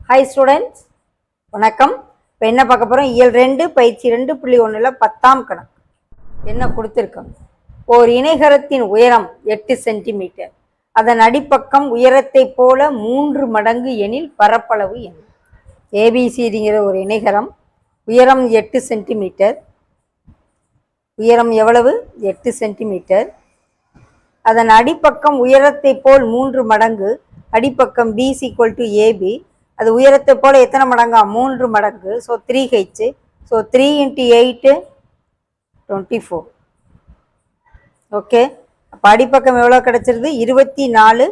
Hi students, வணக்கம். இப்போ என்ன பார்க்க போகிறோம்? இயல் 2 பயிற்சி 2.1 10ஆம் கணக்கு. என்ன கொடுத்துருக்கோம்? ஓர் இணைகரத்தின் உயரம் 8 சென்டிமீட்டர், அதன் அடிப்பக்கம் உயரத்தை போல 3 மடங்கு எனில் பரப்பளவு என்ன? ஏபிசிடிங்கிற ஒரு இணைகரம், உயரம் 8 சென்டிமீட்டர். உயரம் எவ்வளவு? 8 சென்டிமீட்டர். அதன் அடிப்பக்கம் உயரத்தை போல் 3 மடங்கு. அடிப்பக்கம் B = AB. அது உயரத்தை போல எத்தனை மடங்கா? 3 மடங்கு. So 3H. ஸோ 3 × 8 24. ஓகே, அப்போ அடிப்பக்கம் எவ்வளோ கிடச்சிருது? 24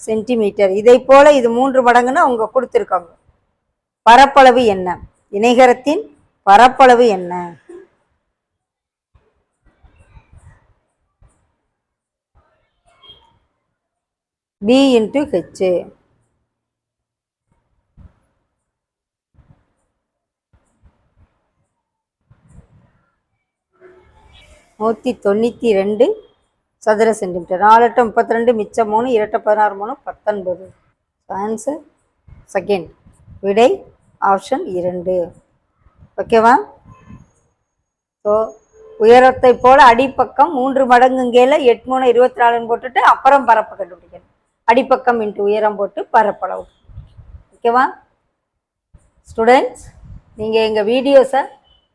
சென்டிமீட்டர். இதை போல் இது 3 மடங்குன்னு அவங்க கொடுத்துருக்காங்க. பரப்பளவு என்ன? இணைகரத்தின் பரப்பளவு என்ன? B × H. நூற்றி 92 சதுர சென்டிமீட்டர். 4 8 32, மிச்சம் 3, இரட்டை 16 3 19. Answer second. விடை ஆப்ஷன் 2. ஓகேவா? ஸோ உயரத்தை போல அடிப்பக்கம் 3 மடங்குங்கையில் 8 3 24 போட்டுட்டு அப்புறம் பரப்பு கண்டுபிடிக்கணும். அடிப்பக்கம் இன்ட்டு உயரம் போட்டு பரப்பளவு. ஓகேவா ஸ்டூடெண்ட்ஸ்? நீங்கள் எங்கள் வீடியோஸை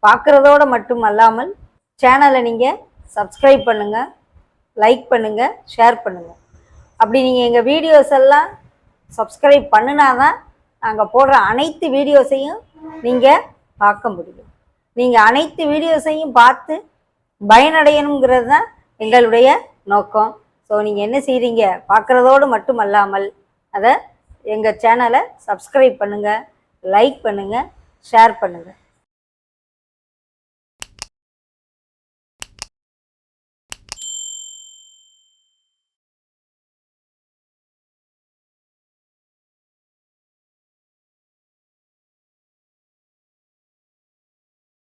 பார்க்குறதோடு மட்டும் அல்லாமல் சேனலை நீங்கள் சப்ஸ்கிரைப் பண்ணுங்கள், லைக் பண்ணுங்கள், ஷேர் பண்ணுங்கள். அப்படி நீங்கள் எங்கள் வீடியோஸ் எல்லாம் சப்ஸ்கிரைப் பண்ணினா தான் நாங்கள் போடுற அனைத்து வீடியோஸையும் நீங்கள் பார்க்க முடியும். நீங்கள் அனைத்து வீடியோஸையும் பார்த்து பயனடையணுங்கிறது தான் எங்களுடைய நோக்கம். ஸோ நீங்கள் என்ன செய்கிறீங்க? பார்க்குறதோடு மட்டும் அல்லாமல் அதை எங்கள் சேனலை சப்ஸ்கிரைப் பண்ணுங்கள், லைக் பண்ணுங்கள், ஷேர் பண்ணுங்கள்.